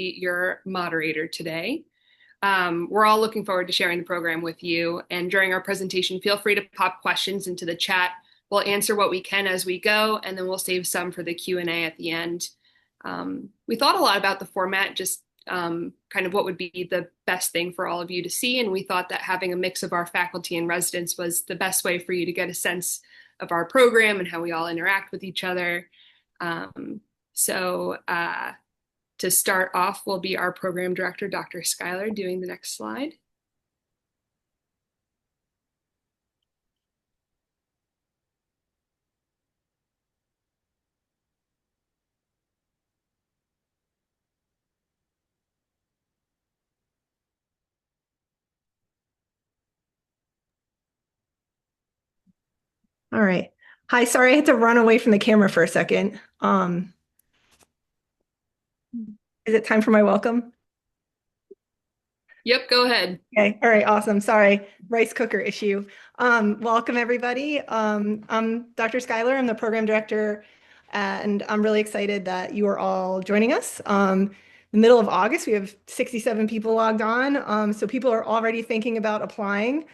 your moderator today. We're all looking forward to sharing the program with you. And during our presentation, feel free to pop questions into the chat. We'll answer what we can as we go, and then we'll save some for the Q&A at the end. We thought a lot about the format, just kind of what would be the best thing for all of you to see. And we thought that having a mix of our faculty and residents was the best way for you to get a sense of our program and how we all interact with each other. To start off will be our program director, Dr. Schuyler, doing the next slide. All right. Hi, sorry I had to run away from the camera for a second. Is it time for my welcome? Yep, go ahead. Okay. All right. Awesome. Sorry. Rice cooker issue. Welcome, everybody. I'm Dr. Schuyler. I'm the program director, and I'm really excited that you are all joining us. The middle of August, we have 67 people logged on. So people are already thinking about applying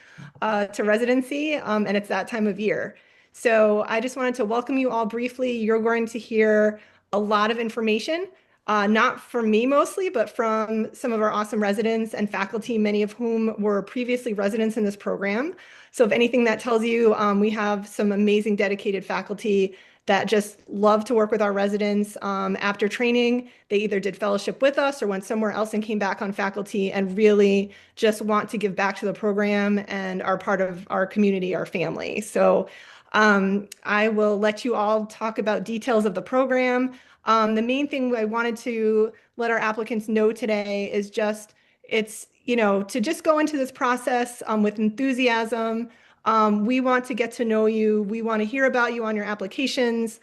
to residency, and it's that time of year. So I just wanted to welcome you all briefly. You're going to hear a lot of information. Not from me mostly, but from some of our awesome residents and faculty, many of whom were previously residents in this program. So if anything that tells you, we have some amazing dedicated faculty that just love to work with our residents. After training, they either did fellowship with us or went somewhere else and came back on faculty and really just want to give back to the program and are part of our community, our family. So I will let you all talk about details of the program. The main thing I wanted to let our applicants know today is just to just go into this process with enthusiasm. We want to get to know you. We want to hear about you on your applications.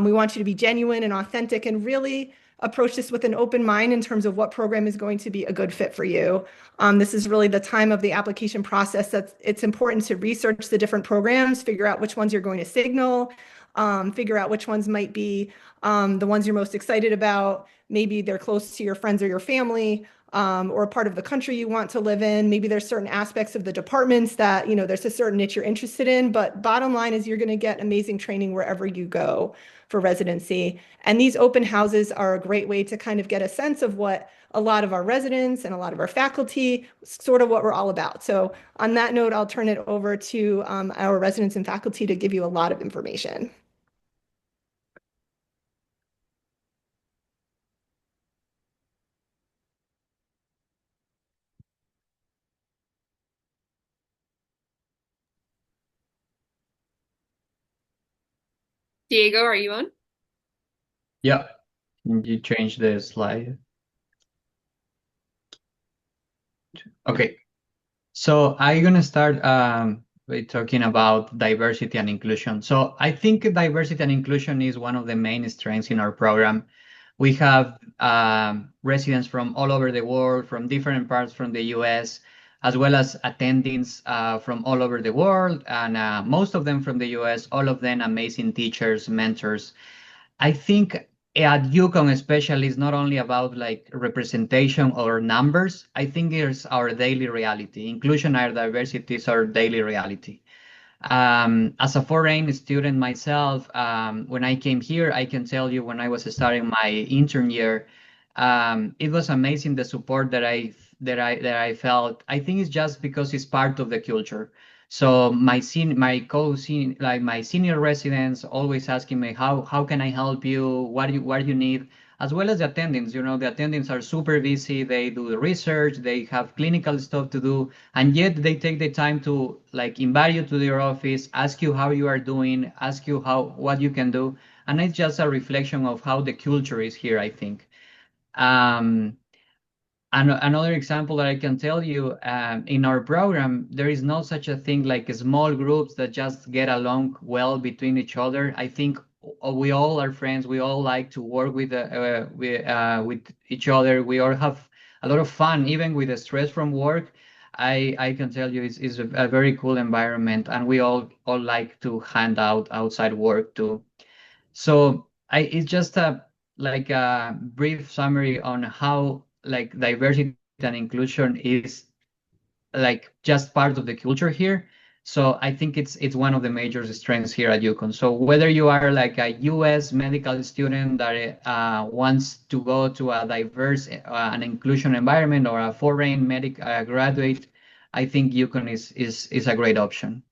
We want you to be genuine and authentic and really approach this with an open mind in terms of what program is going to be a good fit for you. This is really the time of the application process that it's important to research the different programs, figure out which ones you're going to signal, figure out which ones might be the ones you're most excited about. Maybe they're close to your friends or your family, or a part of the country you want to live in. Maybe there's certain aspects of the departments that, there's a certain niche you're interested in. But bottom line is you're going to get amazing training wherever you go for residency. And these open houses are a great way to kind of get a sense of what a lot of our residents and a lot of our faculty, sort of what we're all about. So on that note, I'll turn it over to our residents and faculty to give you a lot of information. Diego, are you on? Yeah, you changed the slide. Okay, so I'm gonna start by talking about diversity and inclusion. So I think diversity and inclusion is one of the main strengths in our program. We have residents from all over the world, from different parts from the US, as well as attendings from all over the world, and most of them from the US, all of them amazing teachers, mentors. I think at UConn especially is not only about like representation or numbers. I think it's our daily reality. Inclusion and diversity is our daily reality. As a foreign student myself, when I came here, I can tell you when I was starting my intern year, it was amazing the support that I felt. I think it's just because it's part of the culture. So my senior residents always asking me how can I help you? What do you need? As well as the attendings, the attendings are super busy. They do the research, they have clinical stuff to do, and yet they take the time to like invite you to their office, ask you how you are doing, ask you what you can do, and it's just a reflection of how the culture is here, I think. And another example that I can tell you, in our program, there is no such a thing like small groups that just get along well between each other. I think we all are friends. We all like to work with each other. We all have a lot of fun, even with the stress from work. I can tell you it's a very cool environment, and we all like to hand out outside work too. So it's just like a brief summary on how like diversity and inclusion is like just part of the culture here. So I think it's one of the major strengths here at UConn. So whether you are like a US medical student that wants to go to a diverse and inclusion environment, or a foreign medic graduate, I think UConn is a great option.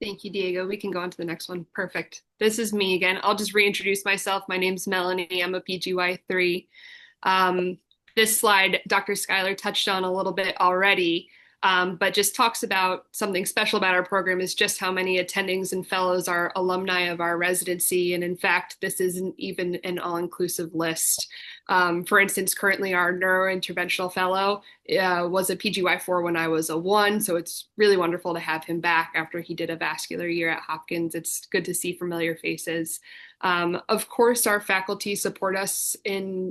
Thank you, Diego. We can go on to the next one. Perfect. This is me again. I'll just reintroduce myself. My name's Melanie. I'm a PGY3. Um, this slide, Dr. Schuyler touched on a little bit already, but just talks about something special about our program is just how many attendings and fellows are alumni of our residency. And in fact, this isn't even an all-inclusive list. For instance, currently our neurointerventional fellow was a PGY4 when I was a 1, so it's really wonderful to have him back after he did a vascular year at Hopkins. It's good to see familiar faces. Of course, our faculty support us in,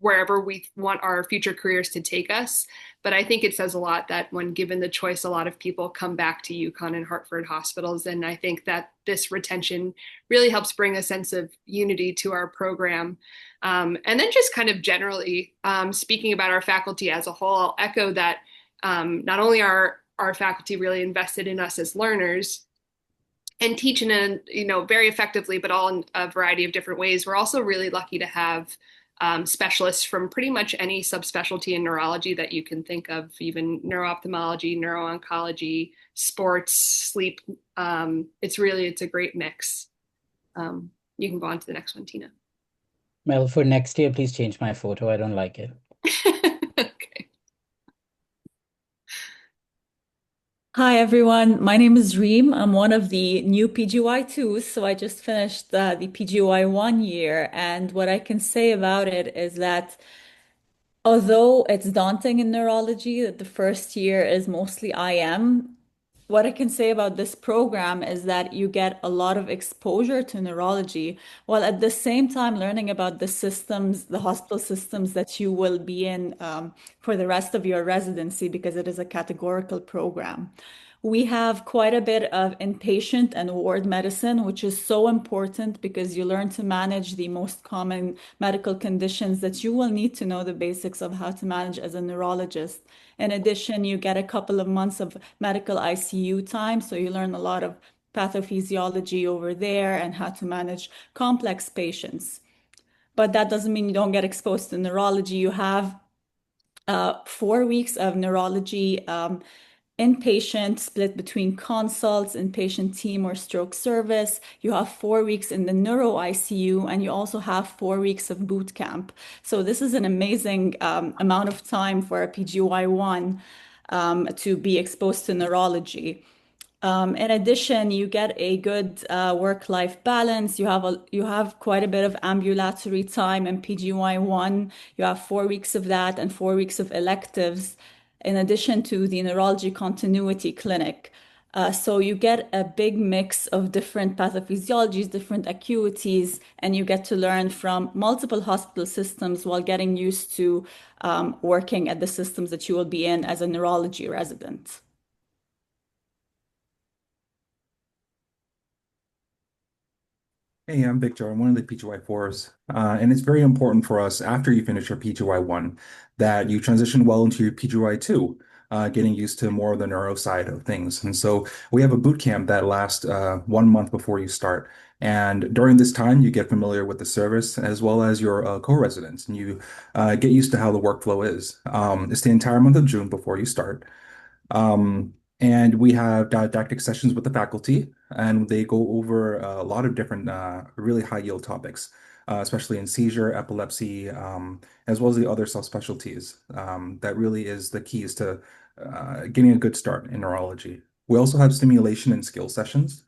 wherever we want our future careers to take us. But I think it says a lot that when given the choice, a lot of people come back to UConn and Hartford hospitals. And I think that this retention really helps bring a sense of unity to our program. And then just kind of generally speaking about our faculty as a whole, I'll echo that not only are our faculty really invested in us as learners and teach in very effectively, but all in a variety of different ways. We're also really lucky to have specialists from pretty much any subspecialty in neurology that you can think of, even neuro-ophthalmology, neuro-oncology, sports, sleep. It's a great mix. You can go on to the next one, Tina. Mel, for next year, please change my photo. I don't like it. Okay. Hi, everyone. My name is Reem. I'm one of the new PGY2s, so I just finished the PGY1 year. And what I can say about it is that although it's daunting in neurology, that the first year is mostly IM, what I can say about this program is that you get a lot of exposure to neurology, while at the same time learning about the systems, the hospital systems that you will be in for the rest of your residency, because it is a categorical program. We have quite a bit of inpatient and ward medicine, which is so important because you learn to manage the most common medical conditions that you will need to know the basics of how to manage as a neurologist. In addition, you get a couple of months of medical ICU time, so you learn a lot of pathophysiology over there and how to manage complex patients. But that doesn't mean you don't get exposed to neurology. You have 4 weeks of neurology inpatient split between consults, inpatient team or stroke service. You have 4 weeks in the neuro ICU, and you also have 4 weeks of boot camp. So this is an amazing amount of time for a PGY1 to be exposed to neurology. In addition, you get a good work-life balance. You have quite a bit of ambulatory time in PGY1. You have 4 weeks of that and 4 weeks of electives, in addition to the neurology continuity clinic. So you get a big mix of different pathophysiologies, different acuities, and you get to learn from multiple hospital systems while getting used to working at the systems that you will be in as a neurology resident. Hey, I'm Victor. I'm one of the PGY4s. And it's very important for us after you finish your PGY1 that you transition well into your PGY2, getting used to more of the neuro side of things. And so we have a boot camp that lasts 1 month before you start. And during this time, you get familiar with the service as well as your co-residents, and you get used to how the workflow is. It's the entire month of June before you start. And we have didactic sessions with the faculty, and they go over a lot of different really high yield topics, especially in seizure, epilepsy, as well as the other subspecialties. That really is the keys to getting a good start in neurology. We also have stimulation and skill sessions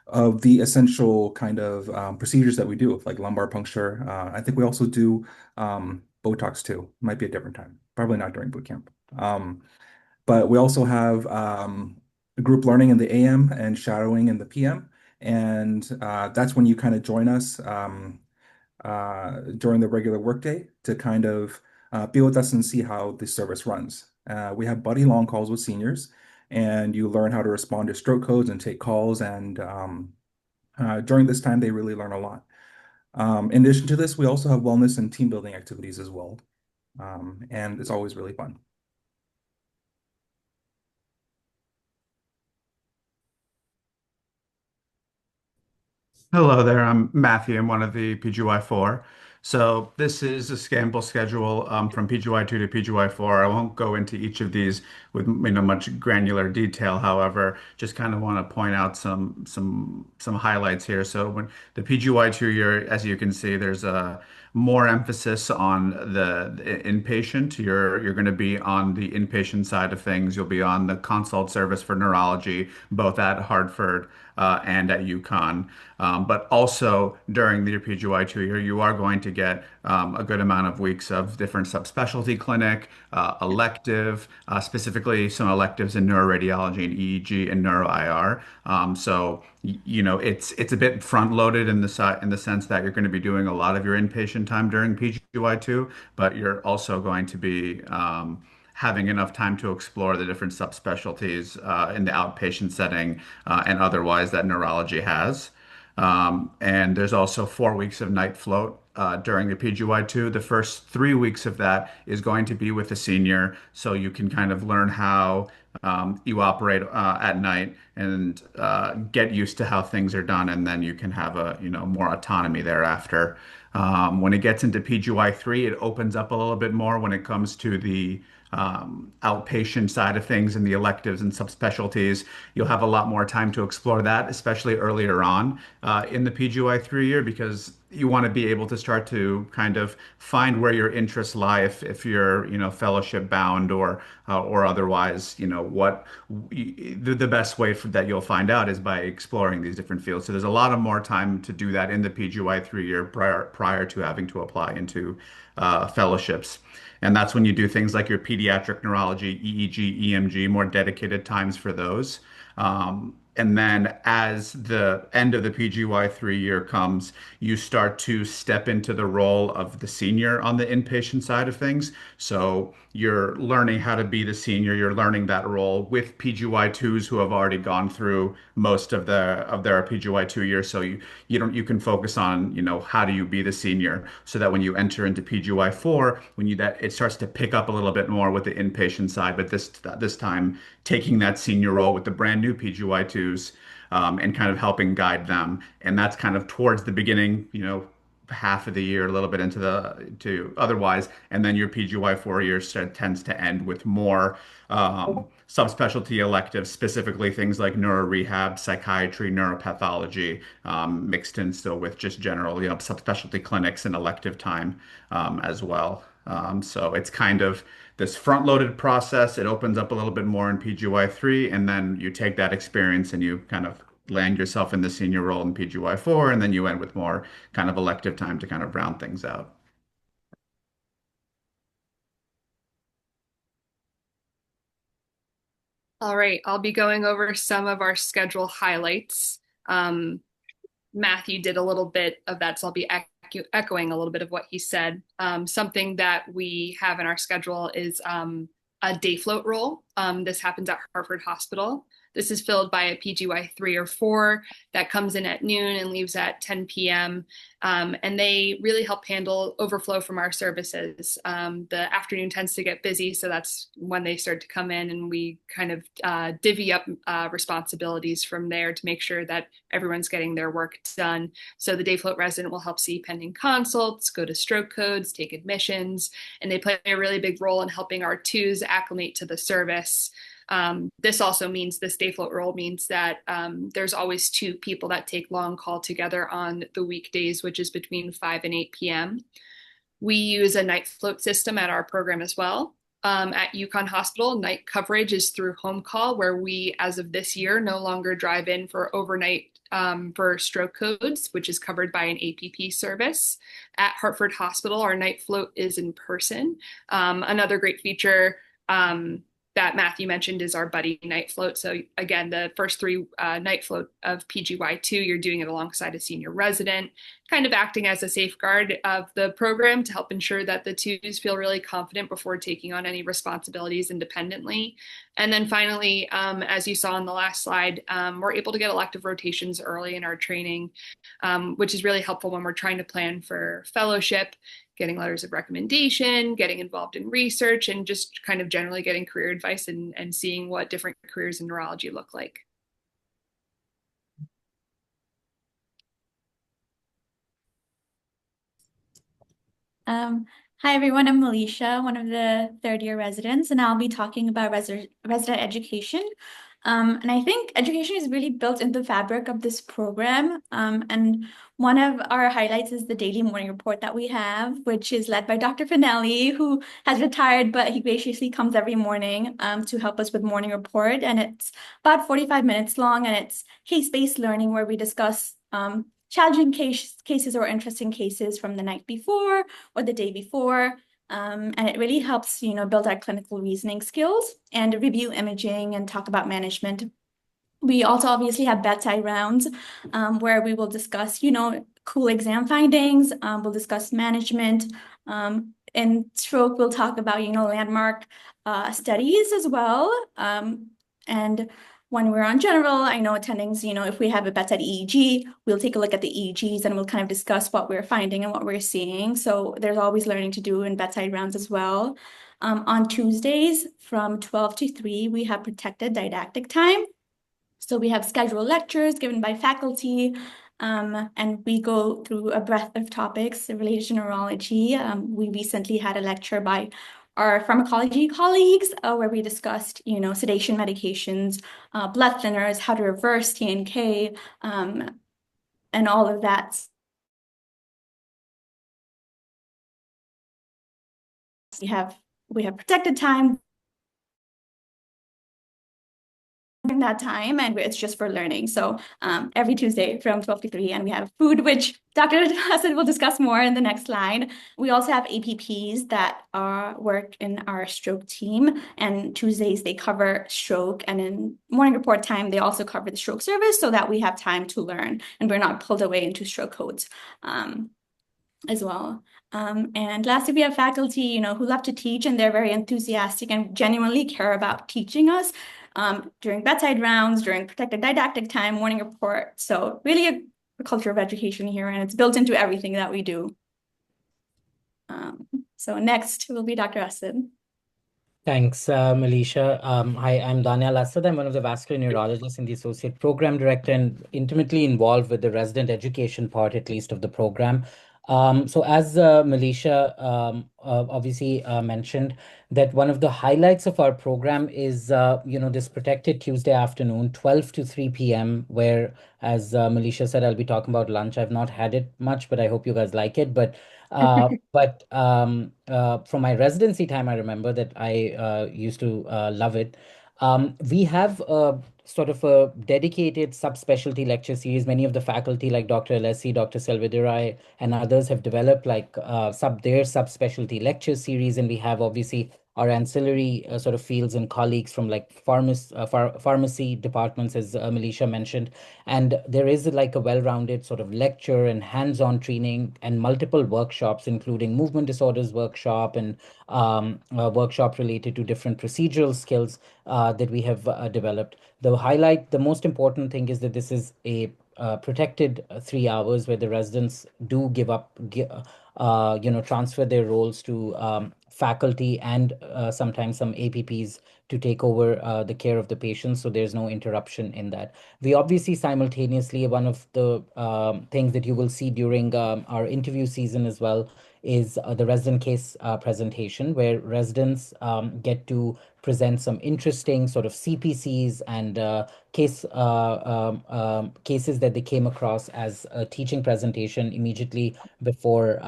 of the essential kind of procedures that we do, like lumbar puncture. I think we also do Botox too. Might be a different time, probably not during boot camp. But we also have group learning in the AM and shadowing in the PM. And that's when you kind of join us during the regular workday to kind of be with us and see how the service runs. We have buddy long calls with seniors, and you learn how to respond to stroke codes and take calls. And during this time, they really learn a lot. In addition to this, we also have wellness and team building activities as well. And it's always really fun. Hello there, I'm Matthew. I'm one of the PGY4. So this is a sample schedule from PGY2 to PGY4. I won't go into each of these with much granular detail. However, just kind of want to point out some highlights here. So when the PGY2 year, as you can see, there's a more emphasis on the inpatient. You're going to be on the inpatient side of things. You'll be on the consult service for neurology, both at Hartford and at UConn. But also during the PGY2 year, you are going to get a good amount of weeks of different subspecialty clinic, elective, specifically some electives in neuroradiology and EEG and neuro-IR. It's a bit front loaded in the sense that you're going to be doing a lot of your inpatient time during PGY2, but you're also going to be having enough time to explore the different subspecialties in the outpatient setting and otherwise that neurology has. And there's also 4 weeks of night float during the PGY2. The first 3 weeks of that is going to be with a senior, so you can kind of learn how you operate at night and get used to how things are done, and then you can have more autonomy thereafter. When it gets into PGY3, it opens up a little bit more when it comes to the outpatient side of things and the electives and subspecialties. You'll have a lot more time to explore that, especially earlier on in the PGY3 year, because you want to be able to start to kind of find where your interests lie if you're fellowship bound or otherwise what the best way that you'll find out is by exploring these different fields. So there's a lot of more time to do that in the PGY3 year prior to having to apply into fellowships. And that's when you do things like your pediatric neurology, EEG, EMG, more dedicated times for those. And then as the end of the PGY3 year comes, you start to step into the role of the senior on the inpatient side of things. So you're learning how to be the senior. You're learning that role with PGY2s who have already gone through most of their PGY2 year. So you can focus on, how do you be the senior so that when you enter into PGY4, it starts to pick up a little bit more with the inpatient side, but this time taking that senior role with the brand new PGY2s and kind of helping guide them. And that's kind of towards the beginning, half of the year, a little bit to otherwise, and then your PGY4 year tends to end with more subspecialty electives, specifically things like neurorehab, psychiatry, neuropathology, mixed in still with just general, subspecialty clinics and elective time as well. So it's kind of this front-loaded process. It opens up a little bit more in PGY3, and then you take that experience and you kind of land yourself in the senior role in PGY4, and then you end with more kind of elective time to kind of round things out. All right, I'll be going over some of our schedule highlights. Matthew did a little bit of that, so I'll be echoing a little bit of what he said. Something that we have in our schedule is a day float role. This happens at Hartford Hospital. This is filled by a PGY 3 or 4 that comes in at noon and leaves at 10 p.m. And they really help handle overflow from our services. The afternoon tends to get busy, so that's when they start to come in, and we kind of divvy up responsibilities from there to make sure that everyone's getting their work done. So the day float resident will help see pending consults, go to stroke codes, take admissions, and they play a really big role in helping our twos acclimate to the service. This day float role means that there's always 2 people that take long call together on the weekdays, which is between 5 and 8 p.m. We use a night float system at our program as well. At UConn Hospital, night coverage is through home call, where we, as of this year, no longer drive in for overnight for stroke codes, which is covered by an APP service. At Hartford Hospital, our night float is in person. Another great feature that Matthew mentioned is our buddy night float. So again, the first 3 night float of PGY2, you're doing it alongside a senior resident. kind of acting as a safeguard of the program to help ensure that the twos feel really confident before taking on any responsibilities independently. And then finally, as you saw on the last slide, we're able to get elective rotations early in our training, which is really helpful when we're trying to plan for fellowship, getting letters of recommendation, getting involved in research, and just kind of generally getting career advice and seeing what different careers in neurology look like. Hi everyone, I'm Alicia, one of the third-year residents, and I'll be talking about resident education. And I think education is really built into the fabric of this program. And one of our highlights is the daily morning report that we have, which is led by Dr. Finelli, who has retired, but he graciously comes every morning to help us with morning report. And it's about 45 minutes long, and it's case-based learning where we discuss challenging cases or interesting cases from the night before or the day before. And it really helps, build our clinical reasoning skills and review imaging and talk about management. We also obviously have bedside rounds where we will discuss, cool exam findings. We'll discuss management. In stroke, we'll talk about, landmark studies as well. And when we're on general, I know attendings, if we have a bedside EEG, we'll take a look at the EEGs and we'll kind of discuss what we're finding and what we're seeing. So there's always learning to do in bedside rounds as well. On Tuesdays from 12 to 3, we have protected didactic time. So we have scheduled lectures given by faculty, and we go through a breadth of topics related to neurology. We recently had a lecture by our pharmacology colleagues where we discussed, sedation medications, blood thinners, how to reverse TNK, and all of that. We have protected time during that time, and it's just for learning. So every Tuesday from 12 to 3, and we have food, which Dr. Hassan will discuss more in the next slide. We also have APPs that work in our stroke team, and Tuesdays they cover stroke, and in morning report time, they also cover the stroke service so that we have time to learn and we're not pulled away into stroke codes as well. And lastly, we have faculty, who love to teach, and they're very enthusiastic and genuinely care about teaching us during bedside rounds, during protected didactic time, morning report. So really a culture of education here, and it's built into everything that we do. So next will be Dr. Asad. Thanks, Alicia. Hi, I'm Daniel Asad. I'm one of the vascular neurologists and the associate program director and intimately involved with the resident education part, at least, of the program. So as Militia obviously mentioned, that one of the highlights of our program is, this protected Tuesday afternoon, 12 to 3 p.m., where, as Militia said, I'll be talking about lunch. I've not had it much, but I hope you guys like it. But from my residency time, I remember that I used to love it. We have sort of a dedicated subspecialty lecture series. Many of the faculty, like Dr. Alessi, Dr. Selvadurai, and others, have developed like their subspecialty lecture series, and we have obviously our ancillary sort of fields and colleagues from like pharmacy departments, as Militia mentioned. And there is like a well-rounded sort of lecture and hands-on training and multiple workshops, including movement disorders workshop and workshop related to different procedural skills that we have developed. The most important thing is that this is a protected 3 hours where the residents do transfer their roles to faculty and sometimes some APPs to take over the care of the patients. So there's no interruption in that. We obviously simultaneously, one of the things that you will see during our interview season as well is the resident case presentation, where residents get to present some interesting sort of CPCs and cases that they came across as a teaching presentation immediately before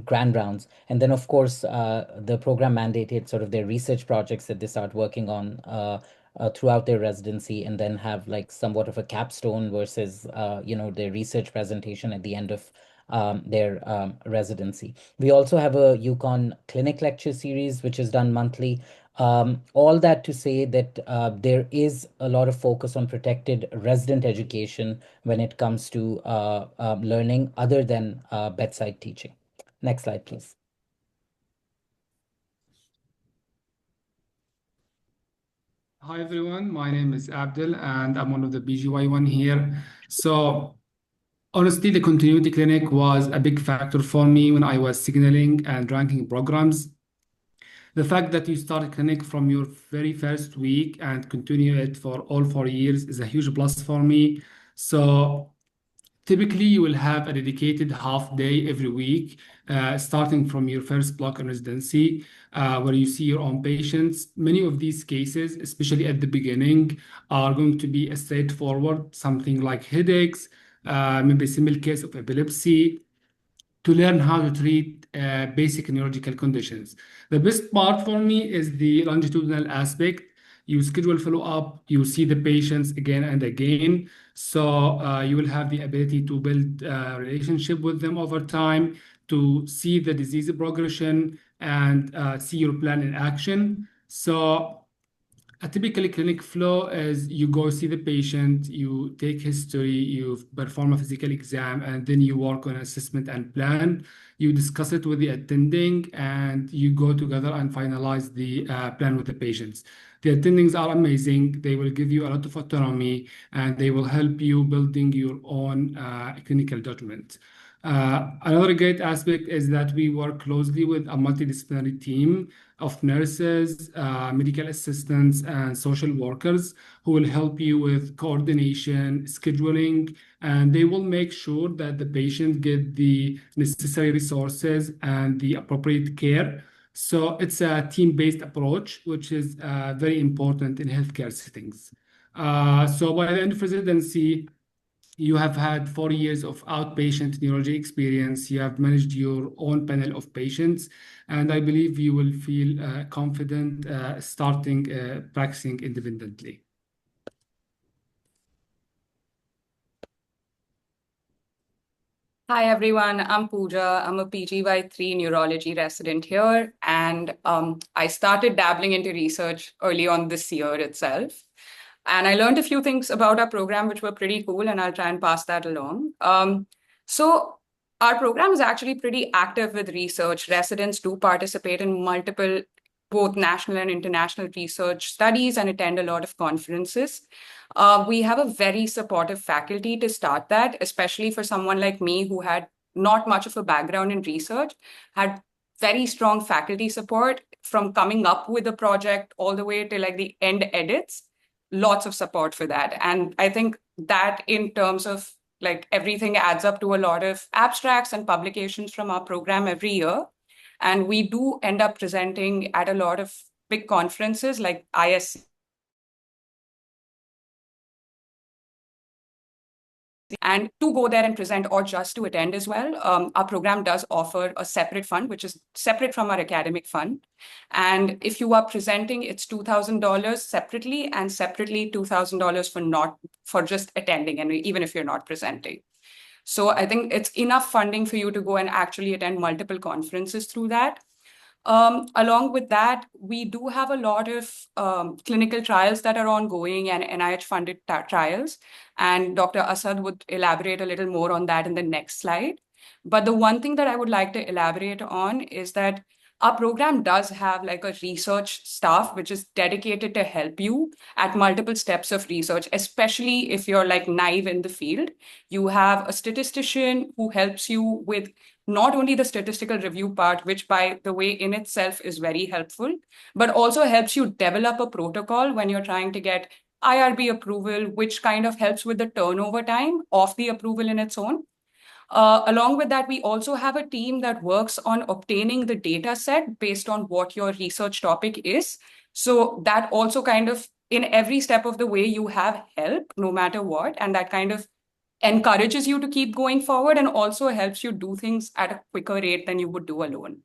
grand rounds. And then, of course, the program mandated sort of their research projects that they start working on throughout their residency, and then have like somewhat of a capstone versus their research presentation at the end of their residency. We also have a UConn clinic lecture series, which is done monthly. All that to say that there is a lot of focus on protected resident education when it comes to learning other than bedside teaching. Next slide, please. Hi everyone, my name is Abdul and I'm one of the BGY1 here. So honestly, the continuity clinic was a big factor for me when I was signaling and ranking programs. The fact that you start a clinic from your very first week and continue it for all 4 years is a huge plus for me. So typically, you will have a dedicated half day every week, starting from your first block in residency, where you see your own patients. Many of these cases, especially at the beginning, are going to be a straightforward, something like headaches, maybe a simple case of epilepsy, to learn how to treat basic neurological conditions. The best part for me is the longitudinal aspect. You schedule follow-up, you see the patients again and again. So you will have the ability to build a relationship with them over time, to see the disease progression and see your plan in action. So a typical clinic flow is you go see the patient, you take history, you perform a physical exam, and then you work on assessment and plan. You discuss it with the attending, and you go together and finalize the plan with the patients. The attendings are amazing. They will give you a lot of autonomy, and they will help you building your own clinical judgment. Another great aspect is that we work closely with a multidisciplinary team of nurses, medical assistants, and social workers who will help you with coordination, scheduling, and they will make sure that the patient get the necessary resources and the appropriate care. So it's a team-based approach, which is very important in healthcare settings. So by the end of residency, you have had 4 years of outpatient neurology experience. You have managed your own panel of patients, and I believe you will feel confident starting practicing independently. Hi everyone, I'm Pooja. I'm a PGY3 neurology resident here, and I started dabbling into research early on this year itself. And I learned a few things about our program which were pretty cool, and I'll try and pass that along. So our program is actually pretty active with research. Residents do participate in multiple, both national and international research studies, and attend a lot of conferences. We have a very supportive faculty to start that, especially for someone like me who had not much of a background in research, had very strong faculty support from coming up with a project all the way to like the end edits. Lots of support for that. And I think that in terms of like everything adds up to a lot of abstracts and publications from our program every year. And we do end up presenting at a lot of big conferences like ISC. And to go there and present or just to attend as well, our program does offer a separate fund, which is separate from our academic fund. And if you are presenting, it's $2,000 separately, and separately $2,000 for just attending, and even if you're not presenting. So I think it's enough funding for you to go and actually attend multiple conferences through that. Along with that, we do have a lot of clinical trials that are ongoing and NIH-funded trials. And Dr. Asad would elaborate a little more on that in the next slide. But the one thing that I would like to elaborate on is that our program does have like a research staff, which is dedicated to help you at multiple steps of research, especially if you're like naive in the field. You have a statistician who helps you with not only the statistical review part, which by the way in itself is very helpful, but also helps you develop a protocol when you're trying to get IRB approval, which kind of helps with the turnover time of the approval in its own. Along with that, we also have a team that works on obtaining the data set based on what your research topic is. So that also kind of in every step of the way, you have help no matter what. And that kind of encourages you to keep going forward and also helps you do things at a quicker rate than you would do alone.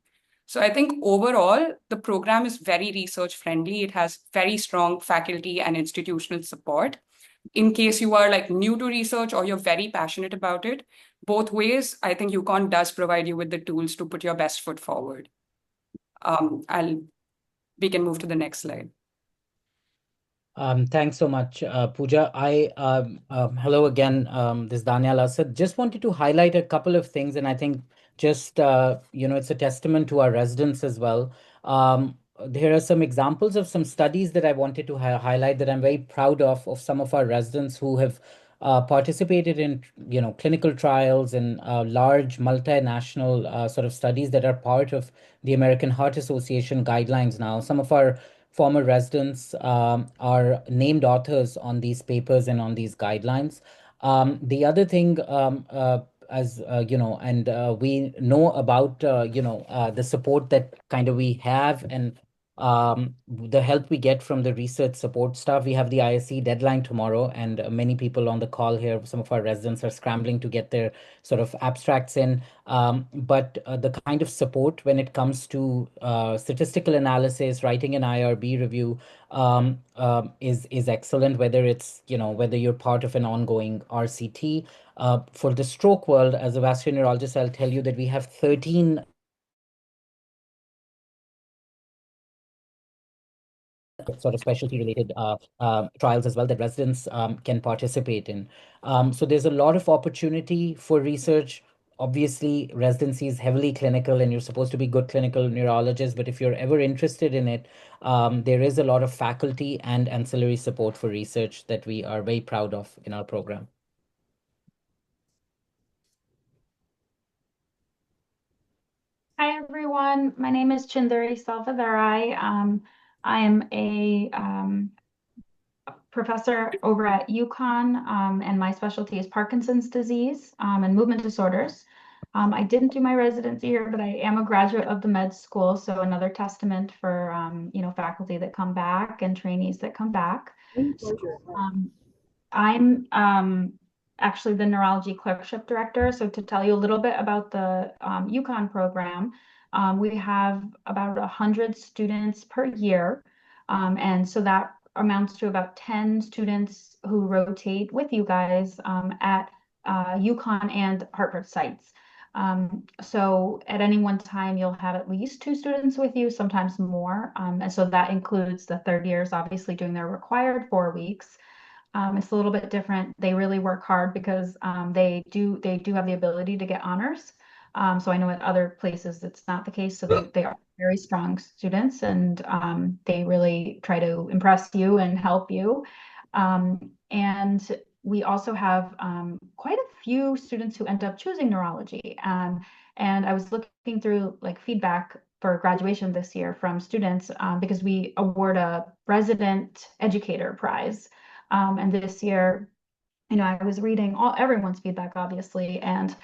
So I think overall, the program is very research friendly. It has very strong faculty and institutional support. In case you are like new to research or you're very passionate about it, both ways, I think UConn does provide you with the tools to put your best foot forward. We can move to the next slide. Thanks so much, Pooja. Hello again. This is Daniel Asad. Just wanted to highlight a couple of things, and I think just it's a testament to our residents as well. There are some examples of some studies that I wanted to highlight that I'm very proud of some of our residents who have participated in clinical trials and large multinational sort of studies that are part of the American Heart Association guidelines now. Some of our former residents are named authors on these papers and on these guidelines. The other thing, as and we know about the support that kind of we have and the help we get from the research support staff. We have the ISE deadline tomorrow, and many people on the call here, some of our residents are scrambling to get their sort of abstracts in. But the kind of support when it comes to statistical analysis, writing an IRB review is excellent, whether it's, whether you're part of an ongoing RCT. For the stroke world, as a vascular neurologist, I'll tell you that we have 13 sort of specialty related trials as well that residents can participate in. So there's a lot of opportunity for research. Obviously, residency is heavily clinical and you're supposed to be good clinical neurologists, but if you're ever interested in it, there is a lot of faculty and ancillary support for research that we are very proud of in our program. Hi, everyone. My name is Chindari Salvatharai. I am a professor over at UConn, and my specialty is Parkinson's disease and movement disorders. I didn't do my residency here, but I am a graduate of the med school, so another testament for faculty that come back and trainees that come back. So, I'm actually the neurology clerkship director. So to tell you a little bit about the UConn program, we have about 100 students per year. And so that amounts to about 10 students who rotate with you guys at UConn and Hartford sites. So at any one time, you'll have at least 2 students with you, sometimes more. And so that includes the third years, obviously doing their required 4 weeks. It's a little bit different. They really work hard because they do have the ability to get honors. So I know at other places it's not the case. So they are very strong students, and they really try to impress you and help you. And we also have quite a few students who end up choosing neurology. And I was looking through like feedback for graduation this year from students because we award a resident educator prize. And this year, I was reading everyone's feedback, obviously, and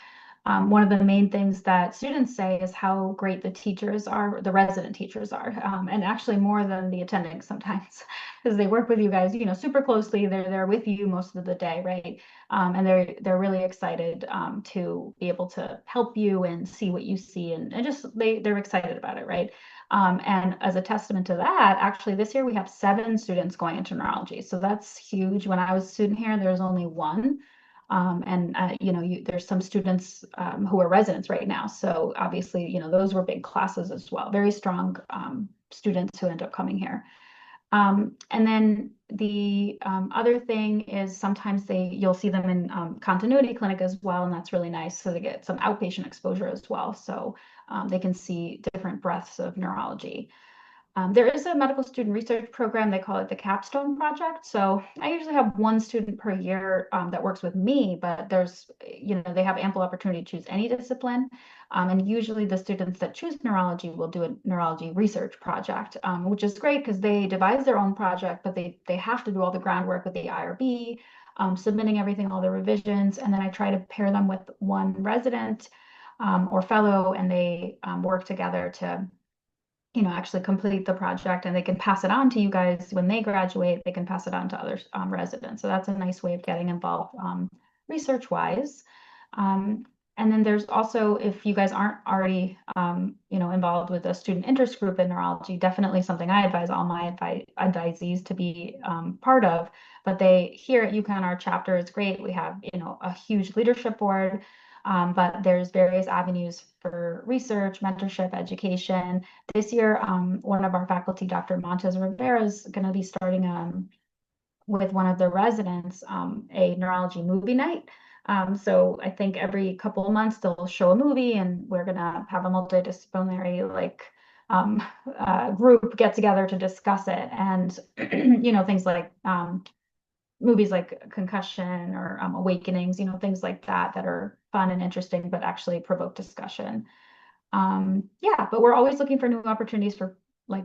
one of the main things that students say is how great the teachers are, the resident teachers are, and actually more than the attending sometimes, because they work with you guys, super closely. They're there with you most of the day, right? And they're really excited to be able to help you and see what you see, and just they're excited about it, right? And as a testament to that, actually this year we have 7 students going into neurology, so that's huge. When I was a student here, there was only 1. There's some students who are residents right now. So obviously, those were big classes as well. Very strong students who end up coming here. And then the other thing is sometimes you'll see them in continuity clinic as well, and that's really nice. So they get some outpatient exposure as well. So they can see different breadths of neurology. There is a medical student research program. They call it the Capstone Project. So I usually have 1 student per year that works with me, but they have ample opportunity to choose any discipline. And usually the students that choose neurology will do a neurology research project, which is great because they devise their own project, but they have to do all the groundwork with the IRB, submitting everything, all the revisions. And then I try to pair them with 1 resident or fellow, and they work together to actually complete the project, and they can pass it on to you guys when they graduate. They can pass it on to other residents. So that's a nice way of getting involved research-wise. And then there's also, if you guys aren't already, involved with a student interest group in neurology, definitely something I advise all my advisees to be part of. But here at UConn, our chapter is great. We have, a huge leadership board, but there's various avenues for research, mentorship, education. This year, one of our faculty, Dr. Montez Rivera, is going to be starting with one of the residents a neurology movie night. So I think every couple of months they'll show a movie, and we're gonna have a multidisciplinary group get together to discuss it, and things like movies like Concussion or Awakenings, things like that are fun and interesting, but actually provoke discussion. Yeah, but we're always looking for new opportunities for like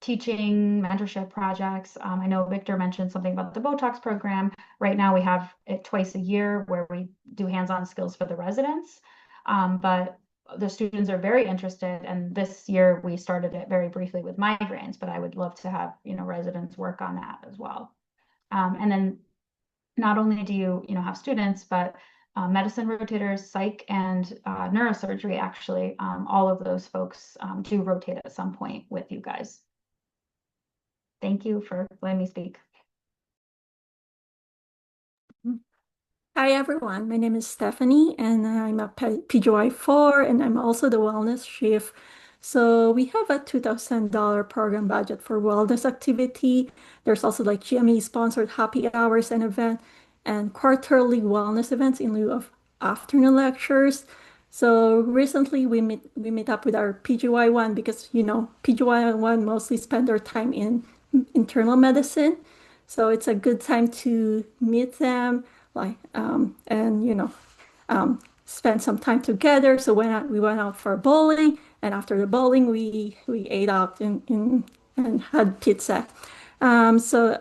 teaching, mentorship projects. I know Victor mentioned something about the Botox program. Right now we have it twice a year where we do hands-on skills for the residents. But the students are very interested, and this year we started it very briefly with migraines, but I would love to have, residents work on that as well. And then not only do you have students, but medicine rotators, psych, and neurosurgery, actually, all of those folks do rotate at some point with you guys. Thank you for letting me speak. Hi everyone, my name is Stephanie and I'm a PGY4 and I'm also the wellness chief. So we have a $2,000 program budget for wellness activity. There's also like GME sponsored happy hours and event and quarterly wellness events in lieu of afternoon lectures. So recently we meet up with our PGY1 because PGY1 mostly spend their time in internal medicine. So it's a good time to meet them, spend some time together. So we went out for bowling, and after the bowling, we ate out and had pizza. Aside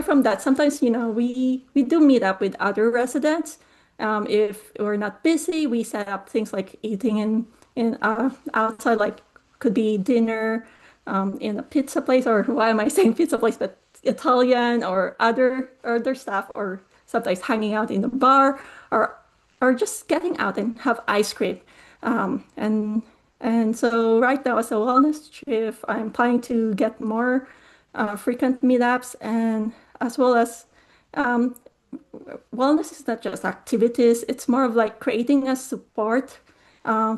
from that, sometimes we do meet up with other residents. If we're not busy, we set up things like eating in outside, like could be dinner in a pizza place, or why am I saying pizza place, but Italian or other stuff, or sometimes hanging out in the bar, or just getting out and have ice cream. And so right now as a wellness chief, I'm planning to get more frequent meetups, and as well as wellness is not just activities, it's more of like creating a support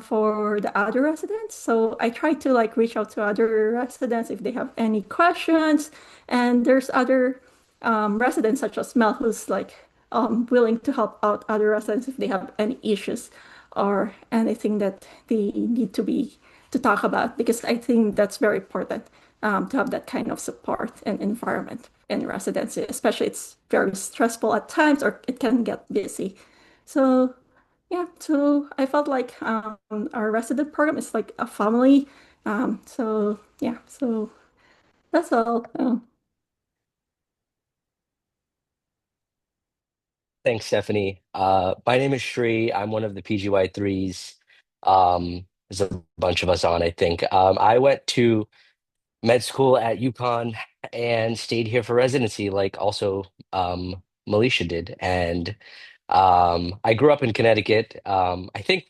for the other residents. So I try to like reach out to other residents if they have any questions. And there's other residents such as Mel who's like willing to help out other residents if they have any issues or anything that they need to talk about, because I think that's very important to have that kind of support and environment in residency, especially it's very stressful at times or it can get busy. So yeah, so I felt like our resident program is like a family. So yeah, so that's all. Thanks, Stephanie. My name is Shri. I'm one of the PGY3s. There's a bunch of us on, I think. I went to med school at UConn and stayed here for residency, like also Malisha did. And I grew up in Connecticut. I think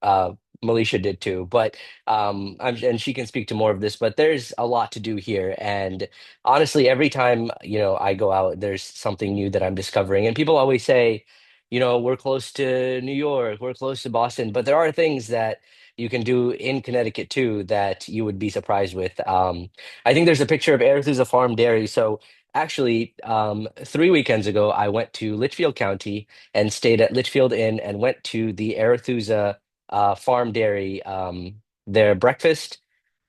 uh, Malisha did too, but and she can speak to more of this. But there's a lot to do here, and honestly, every time I go out, there's something new that I'm discovering. And people always say, we're close to New York, we're close to Boston, but there are things that you can do in Connecticut too that you would be surprised with. I think there's a picture of Arethusa Farm Dairy. So actually, 3 weekends ago, I went to Litchfield County and stayed at Litchfield Inn and went to the Arethusa Farm Dairy, their breakfast,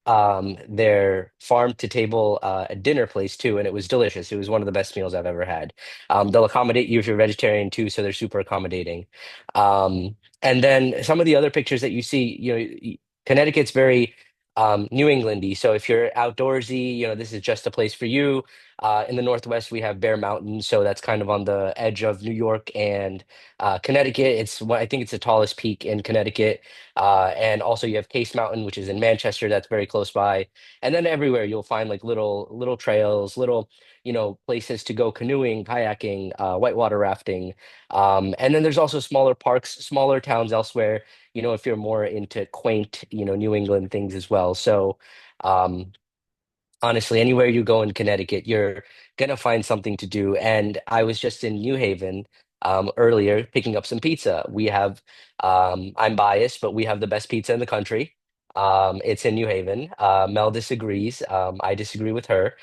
their farm to table dinner place too, and it was delicious. It was one of the best meals I've ever had. They'll accommodate you if you're vegetarian too, so they're super accommodating. And then some of the other pictures that you see, Connecticut's very New Englandy. So if you're outdoorsy, this is just a place for you. In the Northwest, we have Bear Mountain, so that's kind of on the edge of New York and Connecticut. I think it's the tallest peak in Connecticut. And also you have Case Mountain, which is in Manchester, that's very close by. And then everywhere you'll find like little trails, little, places to go canoeing, kayaking, whitewater rafting. And then there's also smaller parks, smaller towns elsewhere, if you're more into quaint, New England things as well. So, um, honestly, anywhere you go in Connecticut, you're gonna find something to do. And I was just in New Haven earlier picking up some pizza. I'm biased, but we have the best pizza in the country. It's in New Haven. Mel disagrees. I disagree with her.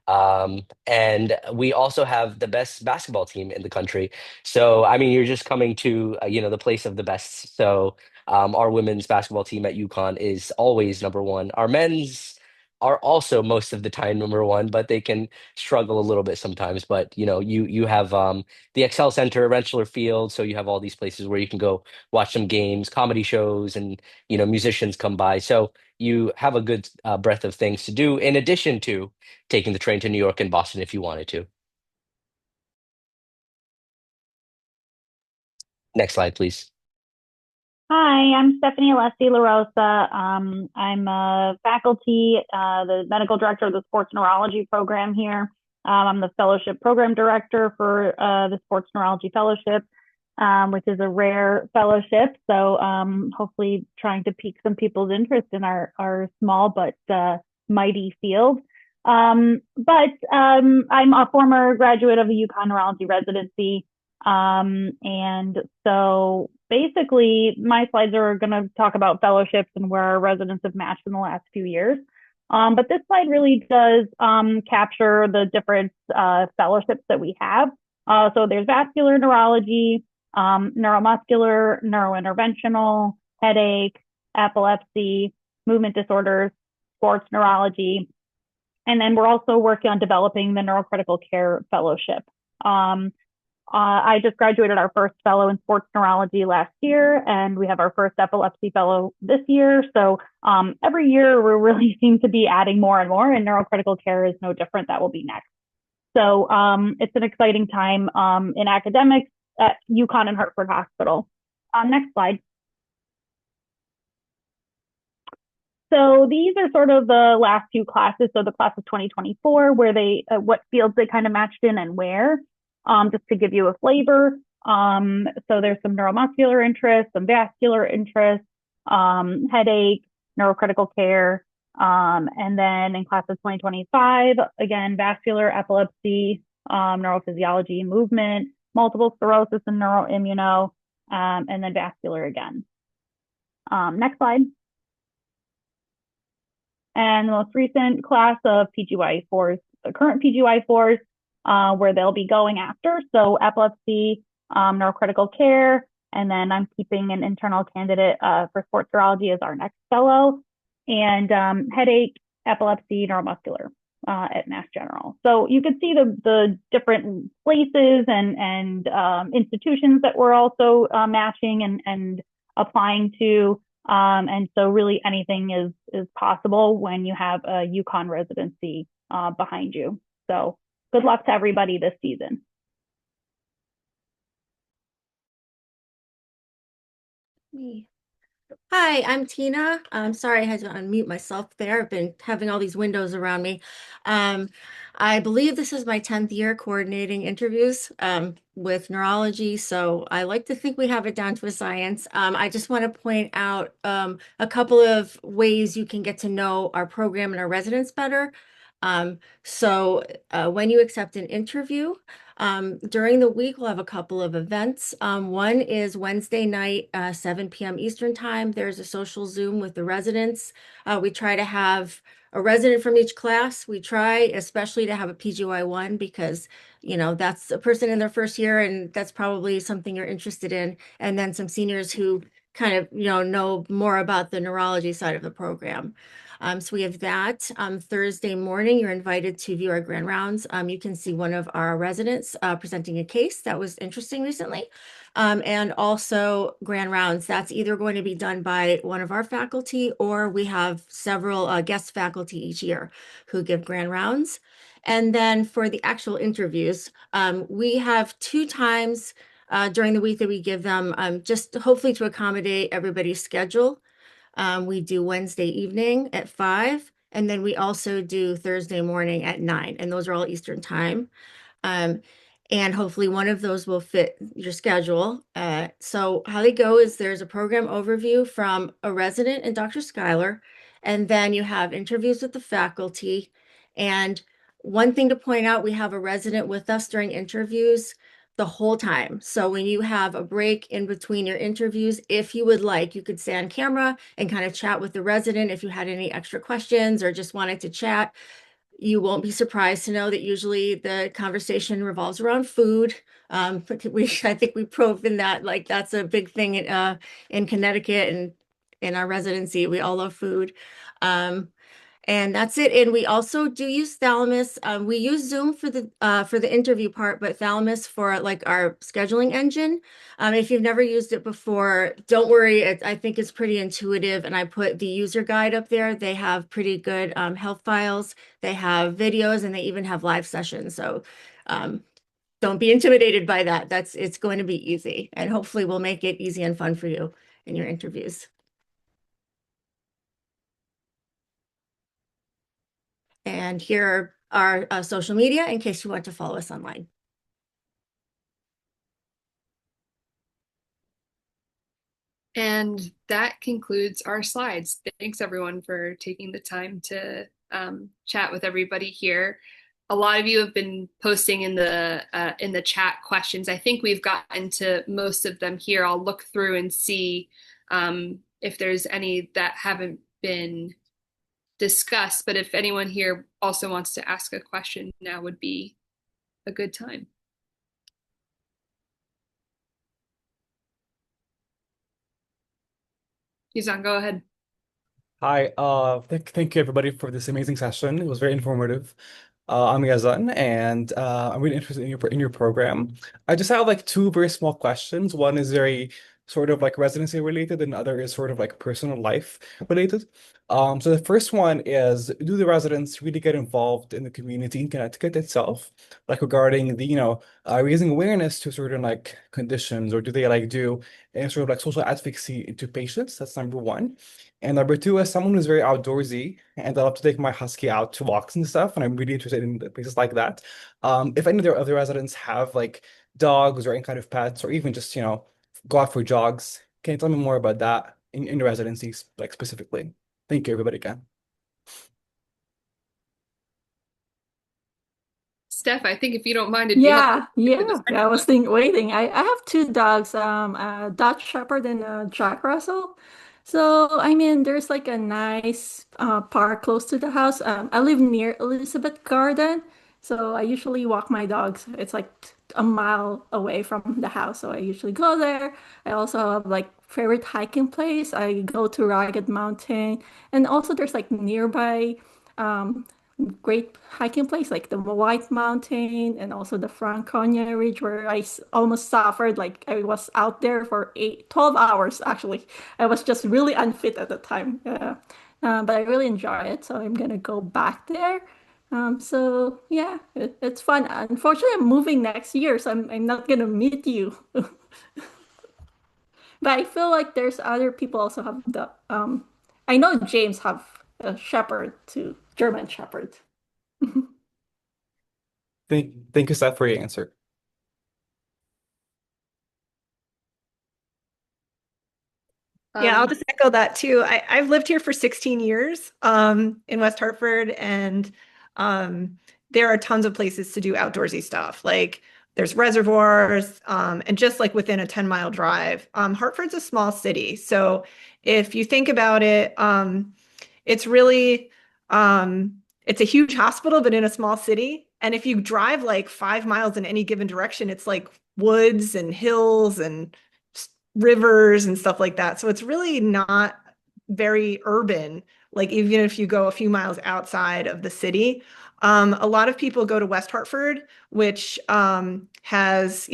And we also have the best basketball team in the country. So, I mean, you're just coming to, the place of the best. So, our women's basketball team at UConn is always number one. Our men's are also most of the time number one, but they can struggle a little bit sometimes. But you have the Excel Center, Rensselaer Field, so you have all these places where you can go watch some games, comedy shows, and musicians come by. So you have a good breadth of things to do in addition to taking the train to New York and Boston if you wanted to. Next slide, please. Hi, I'm Stephanie Alessi LaRosa. I'm a faculty, the medical director of the sports neurology program here. I'm the fellowship program director for the sports neurology fellowship, which is a rare fellowship. So hopefully trying to pique some people's interest in our small but mighty field. I'm a former graduate of the UConn Neurology Residency. And so basically my slides are going to talk about fellowships and where our residents have matched in the last few years. But this slide really does capture the different fellowships that we have. So there's vascular neurology, neuromuscular, neurointerventional, headache, epilepsy, movement disorders, sports neurology. And then we're also working on developing the neurocritical care fellowship. I just graduated our first fellow in sports neurology last year, and we have our first epilepsy fellow this year. So every year we really seem to be adding more and more, and neurocritical care is no different. That will be next. So it's an exciting time in academics at UConn and Hartford Hospital. Next slide. So these are sort of the last two classes. So the class of 2024, where what fields they kind of matched in and where. Just to give you a flavor. So there's some neuromuscular interest, some vascular interest, headache, neurocritical care. And then in class of 2025, again, vascular, epilepsy, neurophysiology, movement, multiple sclerosis and neuroimmuno, and then vascular again. Next slide. And the most recent class of PGY4s, the current PGY4s, where they'll be going after. So epilepsy, neurocritical care, and then I'm keeping an internal candidate for sports neurology as our next fellow, and headache, epilepsy, neuromuscular at Mass General. So you can see the different places and institutions that we're also matching and applying to. And so really anything is possible when you have a UConn residency behind you. So good luck to everybody this season. Me. Hi, I'm Tina. I'm sorry I had to unmute myself there. I've been having all these windows around me. I believe this is my 10th year coordinating interviews with neurology, so I like to think we have it down to a science. I just want to point out a couple of ways you can get to know our program and our residents better. So when you accept an interview, during the week, we'll have a couple of events. One is Wednesday night, 7 p.m. Eastern time. There's a social Zoom with the residents. We try to have a resident from each class. We try especially to have a PGY1 because, that's a person in their first year and that's probably something you're interested in. And then some seniors who kind of, know more about the neurology side of the program. So we have that. Thursday morning, you're invited to view our grand rounds. You can see one of our residents presenting a case that was interesting recently. And also grand rounds. That's either going to be done by one of our faculty or we have several guest faculty each year who give grand rounds. And then for the actual interviews, we have 2 times during the week that we give them just hopefully to accommodate everybody's schedule. We do Wednesday evening at 5, and then we also do Thursday morning at 9, and those are all Eastern time. Um, and hopefully one of those will fit your schedule. So how they go is there's a program overview from a resident and Dr. Schuyler, and then you have interviews with the faculty. And one thing to point out, we have a resident with us during interviews the whole time. So when you have a break in between your interviews, if you would like, you could stay on camera and kind of chat with the resident if you had any extra questions or just wanted to chat. You won't be surprised to know that usually the conversation revolves around food. I think we've proven that like that's a big thing in Connecticut and in our residency. We all love food. And that's it. And we also do use Thalamus. We use Zoom for the interview part, but Thalamus for like our scheduling engine. If you've never used it before, don't worry. I think it's pretty intuitive. And I put the user guide up there. They have pretty good health files. They have videos, and they even have live sessions. So don't be intimidated by that. It's going to be easy, and hopefully we'll make it easy and fun for you in your interviews. And here are our social media in case you want to follow us online. And that concludes our slides. Thanks everyone for taking the time to chat with everybody here. A lot of you have been posting in the chat questions. I think we've gotten to most of them here. I'll look through and see if there's any that haven't been discussed, but if anyone here also wants to ask a question, now would be a good time. Yuzan, go ahead. Hi, thank you everybody for this amazing session. It was very informative. I'm Yazan, and I'm really interested in your program. I just have like two very small questions. One is very sort of like residency related, and the other is sort of like personal life related. So the first one is, do the residents really get involved in the community in Connecticut itself, like regarding the, raising awareness to certain like conditions, or do they like do any sort of like social advocacy into patients? That's number one. And number two, as someone who's very outdoorsy and I love to take my husky out to walks and stuff, and I'm really interested in places like that. If any of the other residents have like dogs or any kind of pets, or even just, go out for jogs, can you tell me more about that in your residencies, like specifically? Thank you, everybody, again. Steph, I think if you don't mind, it'd be Yeah, helpful. yeah. I was waiting. I have two dogs, a Dutch Shepherd and a Jack Russell. So, I mean, there's like a nice park close to the house. I live near Elizabeth Garden, so I usually walk my dogs. It's like a mile away from the house, so I usually go there. I also have like favorite hiking place. I go to Ragged Mountain, and also there's like nearby um, great hiking place like the White Mountain and also the Franconia Ridge where I almost suffered. Like I was out there for 12 hours actually. I was just really unfit at the time. But I really enjoy it, so I'm gonna go back there. So yeah, it's fun. Unfortunately, I'm moving next year, so I'm not gonna meet you. But I feel like there's other people also have the I know James have a shepherd too, German shepherd. Thank you, Seth, for your answer. Yeah, I'll just echo that too. I've lived here for 16 years in West Hartford, and there are tons of places to do outdoorsy stuff. Like there's reservoirs, and just like within a 10-mile drive. Hartford's a small city. So if you think about it, it's really it's a huge hospital, but in a small city. And if you drive like 5 miles in any given direction, it's like woods and hills and rivers and stuff like that. So it's really not very urban, like even if you go a few miles outside of the city. A lot of people go to West Hartford, which has,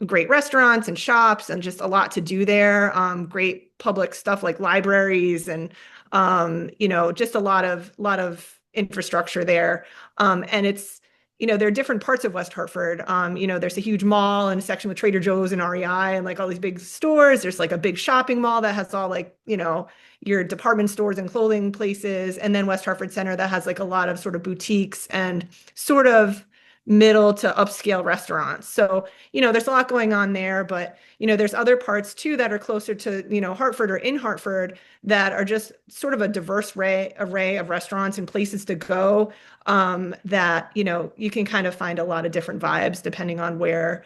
great restaurants and shops and just a lot to do there. Great public stuff like libraries and, just a lot of infrastructure there. And it's, there are different parts of West Hartford. There's a huge mall and a section with Trader Joe's and REI and like all these big stores. There's like a big shopping mall that has all like, your department stores and clothing places. And then West Hartford Center that has like a lot of sort of boutiques and sort of middle to upscale restaurants. So, there's a lot going on there, but, there's other parts too that are closer to, Hartford or in Hartford that are just sort of a diverse array of restaurants and places to go, that, you can kind of find a lot of different vibes depending on where,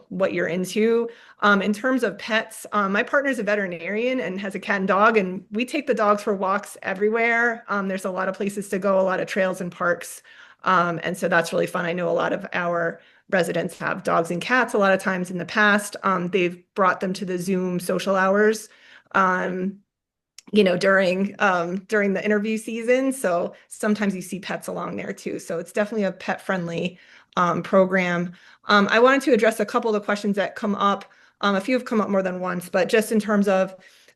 what you're into. In terms of pets, my partner's a veterinarian and has a cat and dog, and we take the dogs for walks everywhere. There's a lot of places to go, a lot of trails and parks. And so that's really fun. I know a lot of our residents have dogs and cats a lot of times in the past. They've brought them to the Zoom social hours, during the interview season. So sometimes you see pets along there too. So it's definitely a pet-friendly program. I wanted to address a couple of the questions that come up. A few have come up more than once, but just in terms of,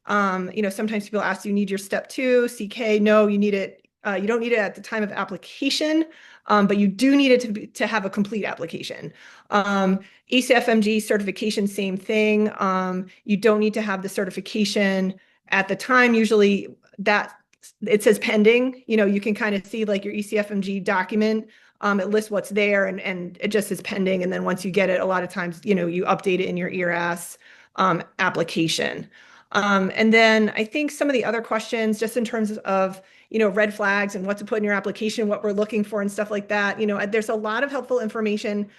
sometimes people ask, do you need your step 2 CK? No, you need it. You don't need it at the time of application, but you do need it to have a complete application. ECFMG certification, same thing. You don't need to have the certification at the time. Usually that it says pending. You can kind of see like your ECFMG document. It lists what's there and it just says pending. And then once you get it, a lot of times, you update it in your ERAS application. And then I think some of the other questions, just in terms of, red flags and what to put in your application, what we're looking for and stuff like that, there's a lot of helpful information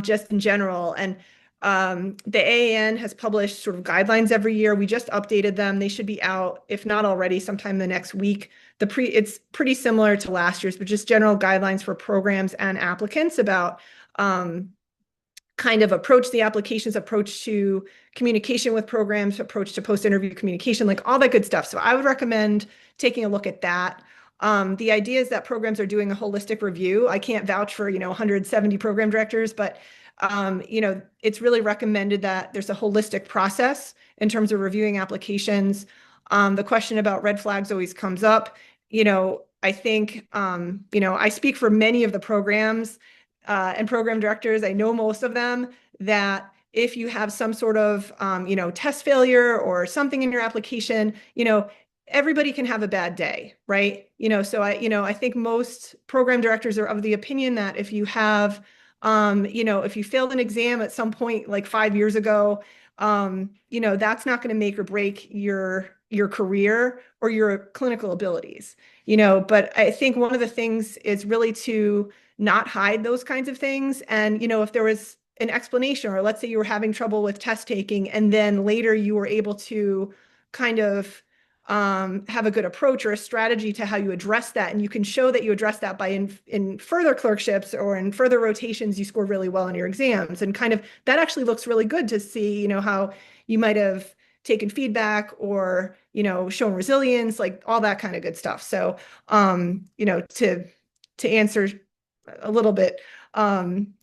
just in general. And the AAN has published sort of guidelines every year. We just updated them. They should be out, if not already, sometime the next week. It's pretty similar to last year's, but just general guidelines for programs and applicants about kind of approach the applications, approach to communication with programs, approach to post-interview communication, like all that good stuff. So I would recommend taking a look at that. The idea is that programs are doing a holistic review. I can't vouch for, 170 program directors, but it's really recommended that there's a holistic process in terms of reviewing applications. The question about red flags always comes up. I think, I speak for many of the programs and program directors. I know most of them that if you have some sort of, test failure or something in your application, everybody can have a bad day, right? So I think most program directors are of the opinion that if you have, if you failed an exam at some point, like 5 years ago, that's not going to make or break your career or your clinical abilities, but I think one of the things is really to not hide those kinds of things. And, if there was an explanation, or let's say you were having trouble with test taking, and then later you were able to kind of have a good approach or a strategy to how you address that. And you can show that you address that by in further clerkships or in further rotations, you scored really well on your exams. And kind of that actually looks really good to see, how you might have taken feedback or, shown resilience, like all that kind of good stuff. So, to answer a little bit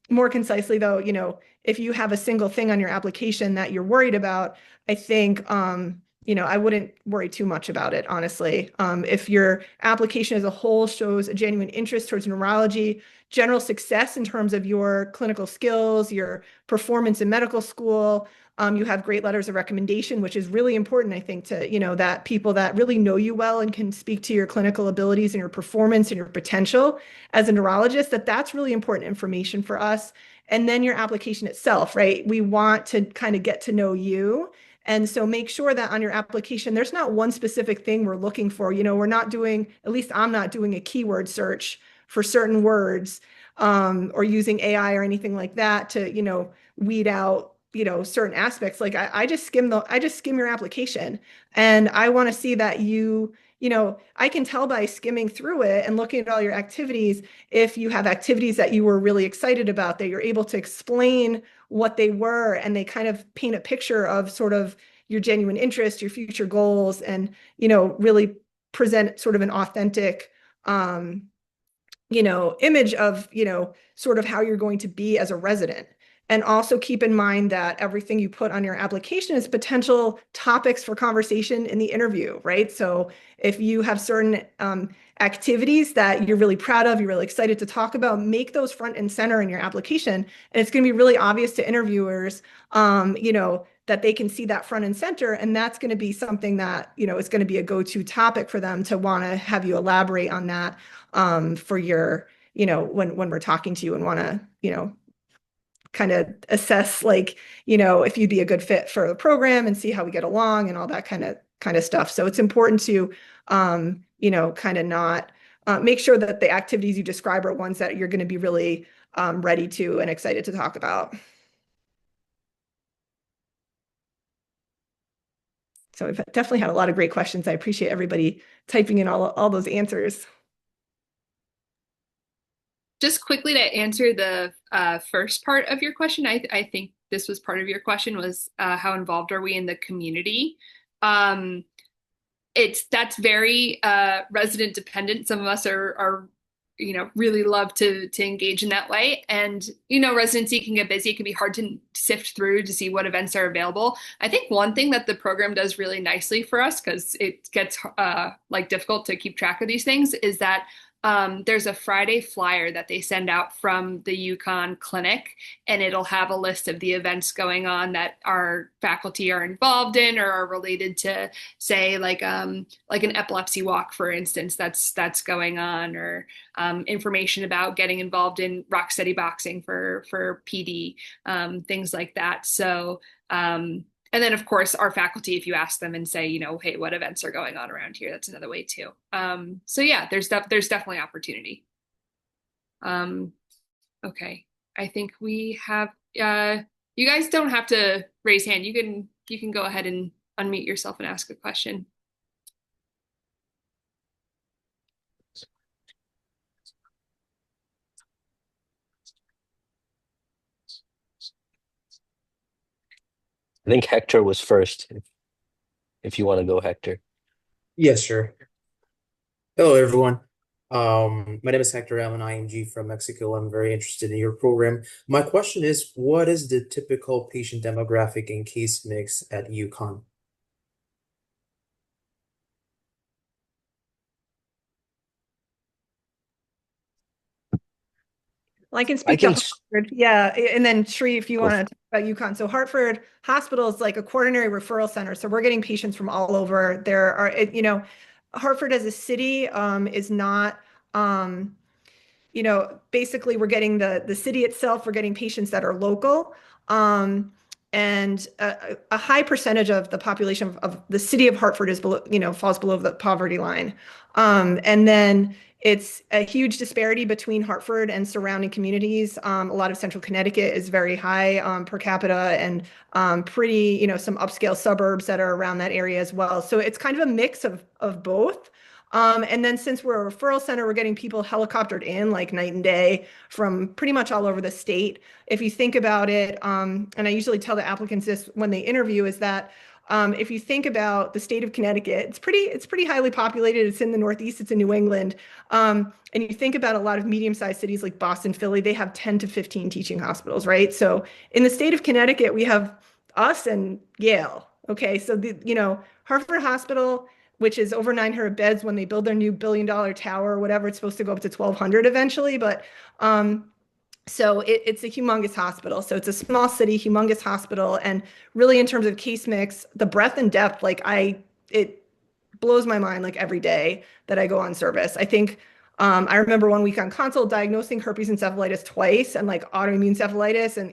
more concisely though, if you have a single thing on your application that you're worried about, I think, I wouldn't worry too much about it, honestly. If your application as a whole shows a genuine interest towards neurology, general success in terms of your clinical skills, your performance in medical school, you have great letters of recommendation, which is really important, I think, to, that people that really know you well and can speak to your clinical abilities and your performance and your potential as a neurologist, that's really important information for us. And then your application itself, right? We want to kind of get to know you. And so make sure that on your application, there's not one specific thing we're looking for. We're not doing, at least I'm not doing a keyword search for certain words or using AI or anything like that to, weed out, certain aspects. Like I just skim your application, and I want to see that I can tell by skimming through it and looking at all your activities, if you have activities that you were really excited about, that you're able to explain what they were, and they kind of paint a picture of sort of your genuine interest, your future goals, and, really present sort of an authentic, image of, sort of how you're going to be as a resident. And also keep in mind that everything you put on your application is potential topics for conversation in the interview, right? So if you have certain activities that you're really proud of, you're really excited to talk about, make those front and center in your application. And it's going to be really obvious to interviewers, that they can see that front and center. And that's going to be something that, is going to be a go-to topic for them to want to have you elaborate on that for your, when we're talking to you and want to, kind of assess if you'd be a good fit for the program and see how we get along and all that kind of stuff. So it's important to, kind of not make sure that the activities you describe are ones that you're going to be really ready to and excited to talk about. So we've definitely had a lot of great questions. I appreciate everybody typing in all those answers. Just quickly to answer the first part of your question, I think this was part of your question was how involved are we in the community? That's very resident dependent. Some of us are really love to engage in that way. And, residency can get busy. It can be hard to sift through to see what events are available. I think one thing that the program does really nicely for us, because it gets difficult to keep track of these things, is that there's a Friday flyer that they send out from the UConn clinic, and it'll have a list of the events going on that our faculty are involved in or are related to, say, like an epilepsy walk, for instance, that's going on, or information about getting involved in rock steady boxing for PD, things like that. So and then, of course, our faculty, if you ask them and say, hey, what events are going on around here, that's another way too. So yeah, there's definitely opportunity. Okay, I think we have. You guys don't have to raise hand. You can go ahead and unmute yourself and ask a question. I think Hector was first. If you want to go, Hector. Yes, sure. Hello, everyone. My name is Hector. I'm an IMG from Mexico. I'm very interested in your program. My question is, what is the typical patient demographic and case mix at UConn? Well, I can speak to Hartford. Yeah. And then Sri, if you want to talk about UConn. So Hartford Hospital is like a quaternary referral center. So we're getting patients from all over. There are, Hartford as a city is not, basically we're getting the city itself, we're getting patients that are local. And a high percentage of the population of the city of Hartford is below, falls below the poverty line. And then it's a huge disparity between Hartford and surrounding communities. A lot of central Connecticut is very high per capita, and pretty, some upscale suburbs that are around that area as well. So it's kind of a mix of both. And then since we're a referral center, we're getting people helicoptered in like night and day from pretty much all over the state. If you think about it, and I usually tell the applicants this when they interview, is that if you think about the state of Connecticut, it's pretty highly populated. It's in the Northeast, it's in New England. And you think about a lot of medium-sized cities like Boston, Philly, they have 10 to 15 teaching hospitals, right? So in the state of Connecticut, we have us and Yale. Okay, so Hartford Hospital, which is over 900 beds, when they build their new billion-dollar tower or whatever, it's supposed to go up to 1,200 eventually. But so it's a humongous hospital. So it's a small city, humongous hospital. And really in terms of case mix, the breadth and depth, it blows my mind like every day that I go on service. I think I remember one week on consult diagnosing herpes encephalitis twice and like autoimmune encephalitis. And,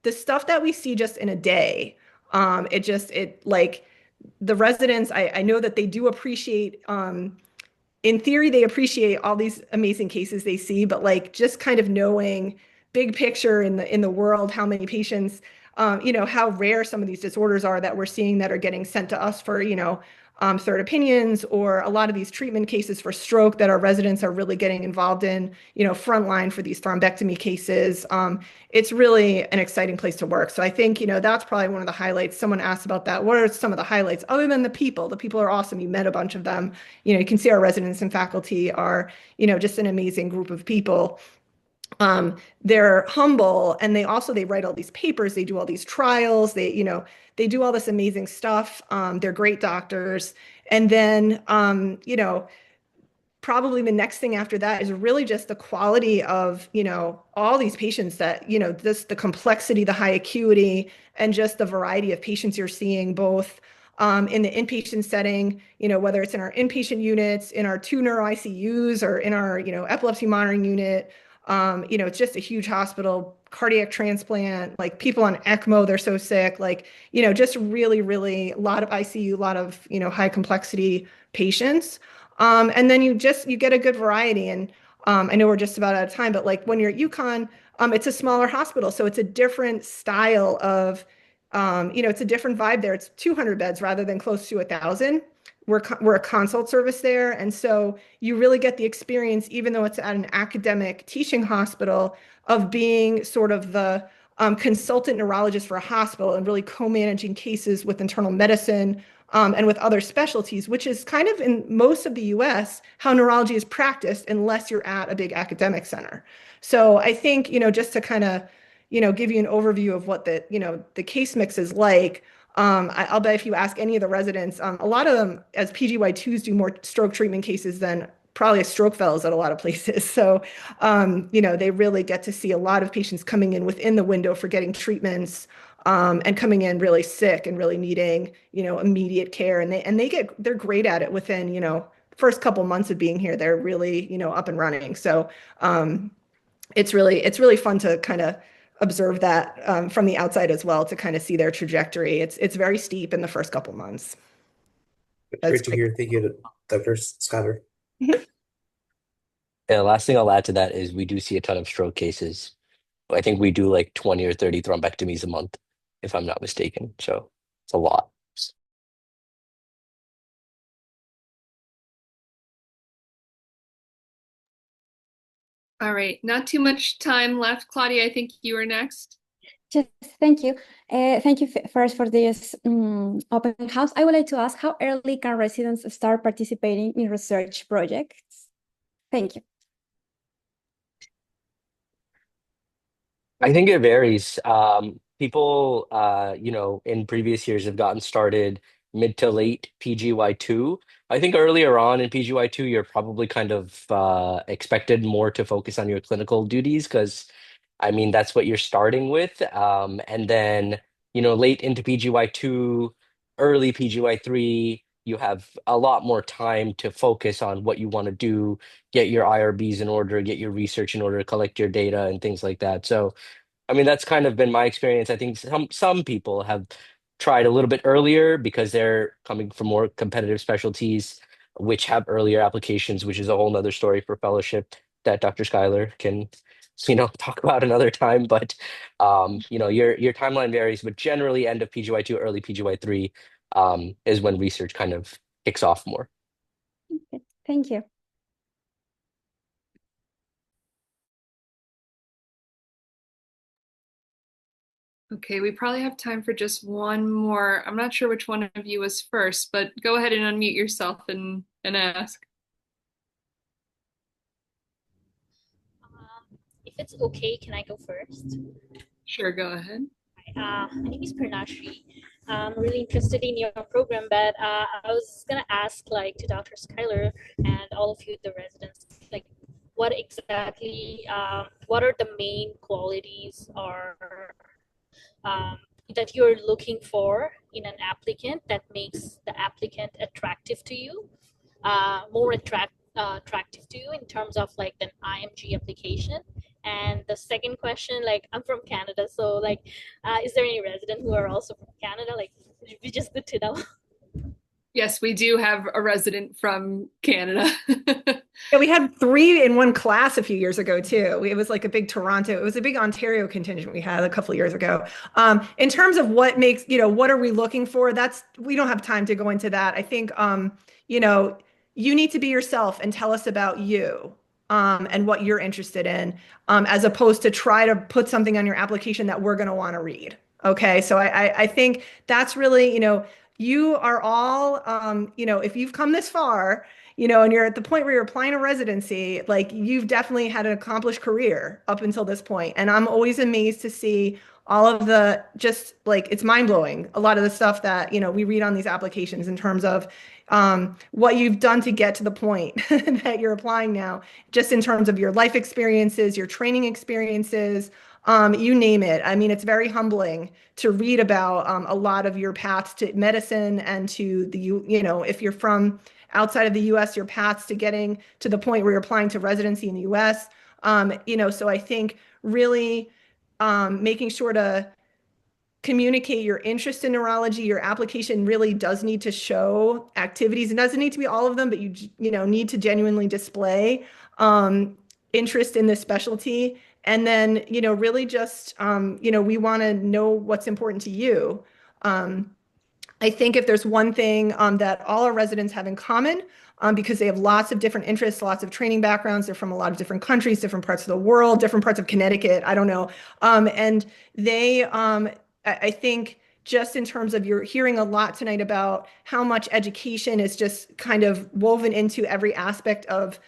the stuff that we see just in a day, the residents, I know that they do appreciate, in theory, they appreciate all these amazing cases they see, but just kind of knowing big picture in the world, how many patients, how rare some of these disorders are that we're seeing that are getting sent to us for, third opinions, or a lot of these treatment cases for stroke that our residents are really getting involved in, frontline for these thrombectomy cases. It's really an exciting place to work. So I think, that's probably one of the highlights. Someone asked about that. What are some of the highlights other than the people? The people are awesome. You met a bunch of them. You can see our residents and faculty are, just an amazing group of people. They're humble, and they write all these papers, they do all these trials, they do all this amazing stuff. They're great doctors. And then, probably the next thing after that is really just the quality of, all these patients that, this, the complexity, the high acuity, and just the variety of patients you're seeing both in the inpatient setting, whether it's in our inpatient units, in our 2 neuro ICUs, or in our, epilepsy monitoring unit. It's just a huge hospital, cardiac transplant, like people on ECMO, they're so sick, like, just really, really a lot of ICU, a lot of, high complexity patients. And then you get a good variety. And I know we're just about out of time, but like when you're at UConn, it's a smaller hospital. So it's a different style of, it's a different vibe there. It's 200 beds rather than close to 1,000. We're a consult service there. And so you really get the experience, even though it's at an academic teaching hospital, of being sort of the consultant neurologist for a hospital and really co-managing cases with internal medicine and with other specialties, which is kind of in most of the US how neurology is practiced unless you're at a big academic center. So I think, just to kind of, give you an overview of what the case mix is like. I'll bet if you ask any of the residents, a lot of them as PGY2s do more stroke treatment cases than probably a stroke fellows at a lot of places. So, they really get to see a lot of patients coming in within the window for getting treatments and coming in really sick and really needing, immediate care. And they're great at it within, first couple months of being here. They're really, up and running. So it's really fun to kind of observe that from the outside as well, to kind of see their trajectory. It's very steep in the first couple months. Great to hear. Thank you, Dr. Schuyler. Yeah, the last thing I'll add to that is we do see a ton of stroke cases. I think we do like 20 or 30 thrombectomies a month, if I'm not mistaken. So it's a lot. All right, not too much time left. Claudia, I think you are next. Yes, thank you. Thank you first for this open house. I would like to ask, how early can residents start participating in research projects? Thank you. I think it varies. People, in previous years have gotten started mid to late PGY2. I think earlier on in PGY2, you're probably kind of expected more to focus on your clinical duties because, I mean, that's what you're starting with. And then, late into PGY2, early PGY3, you have a lot more time to focus on what you want to do, get your IRBs in order, get your research in order, collect your data and things like that. So, I mean, that's kind of been my experience. I think some people have tried a little bit earlier because they're coming from more competitive specialties, which have earlier applications, which is a whole nother story for fellowship that Dr. Schuyler can, talk about another time. But your timeline varies, but generally end of PGY2, early PGY3 is when research kind of kicks off more. Okay, thank you. Okay, we probably have time for just one more. I'm not sure which one of you was first, but go ahead and unmute yourself and ask. If it's okay, can I go first? Sure, go ahead. My name is Pranashri. I'm really interested in your program, but I was gonna ask, like, to Dr. Schuyler and all of you, the residents, like, what exactly, what are the main qualities or that you're looking for in an applicant that makes the applicant attractive to you, more attractive to you in terms of like an IMG application? And the second question, like, I'm from Canada, so like, is there any resident who are also from Canada? Like, it'd be just good to know. Yes, we do have a resident from Canada. Yeah, we had 3 in one class a few years ago too. It was like a big Toronto, it was a big Ontario contingent we had a couple of years ago. In terms of what makes, what are we looking for? We don't have time to go into that. I think, you need to be yourself and tell us about you. And what you're interested in, as opposed to try to put something on your application that we're going to want to read. Okay, so I think that's really, you are all, if you've come this far, and you're at the point where you're applying to residency, like you've definitely had an accomplished career up until this point. And I'm always amazed to see all of the just like it's mind-blowing, a lot of the stuff that we read on these applications in terms of what you've done to get to the point that you're applying now, just in terms of your life experiences, your training experiences, you name it. I mean, it's very humbling to read about a lot of your paths to medicine and to the, if you're from outside of the US, your paths to getting to the point where you're applying to residency in the US. So I think really making sure to communicate your interest in neurology. Your application really does need to show activities. It doesn't need to be all of them, but you need to genuinely display interest in this specialty. And then, really just, we want to know what's important to you. I think if there's one thing that all our residents have in common, because they have lots of different interests, lots of training backgrounds, they're from a lot of different countries, different parts of the world, different parts of Connecticut, I don't know. And they, I think just in terms of you're hearing a lot tonight about how much education is just kind of woven into every aspect of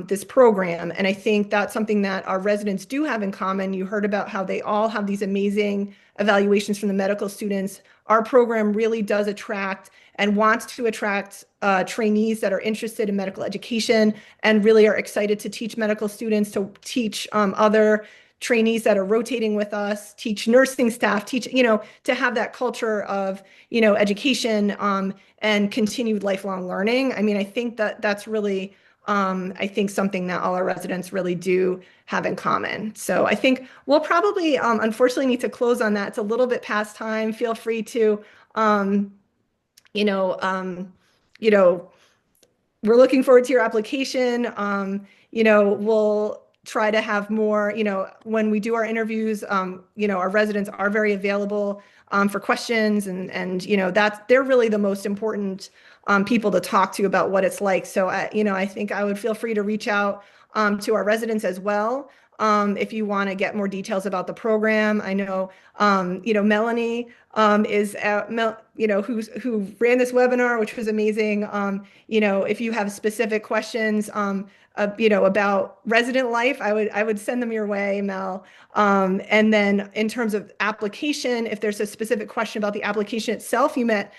this program. And I think that's something that our residents do have in common. You heard about how they all have these amazing evaluations from the medical students. Our program really does attract and wants to attract trainees that are interested in medical education and really are excited to teach medical students, to teach other trainees that are rotating with us, teach nursing staff, teach, to have that culture of, education and continued lifelong learning. I mean, I think that that's really, I think something that all our residents really do have in common. So I think we'll probably, unfortunately, need to close on that. It's a little bit past time. Feel free to, you know, um, you know, we're looking forward to your application. We'll try to have more, when we do our interviews, our residents are very available for questions and they're really the most important people to talk to about what it's like. So, I think I would feel free to reach out to our residents as well. If you want to get more details about the program. I know, Melanie is, who ran this webinar, which was amazing. If you have specific questions, about resident life, I would send them your way, Mel. And then in terms of application, if there's a specific question about the application itself, you met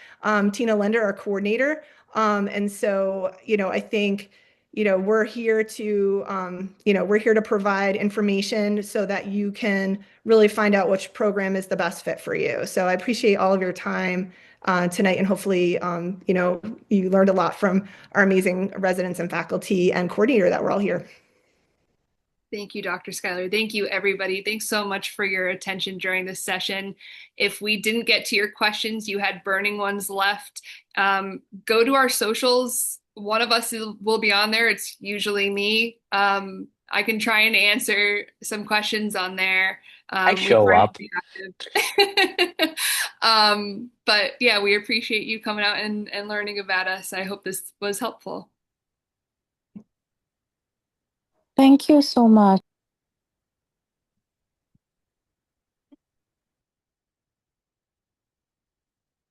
Tina Lender, our coordinator. And so, I think, we're here to, provide information so that you can really find out which program is the best fit for you. So I appreciate all of your time tonight, and hopefully, you learned a lot from our amazing residents and faculty and coordinator that were all here. Thank you, Dr. Schuyler. Thank you, everybody. Thanks so much for your attention during this session. If we didn't get to your questions, you had burning ones left, go to our socials. One of us will be on there. It's usually me. I can try and answer some questions on there. I show up. But yeah, we appreciate you coming out and learning about us. I hope this was helpful. Thank you so much.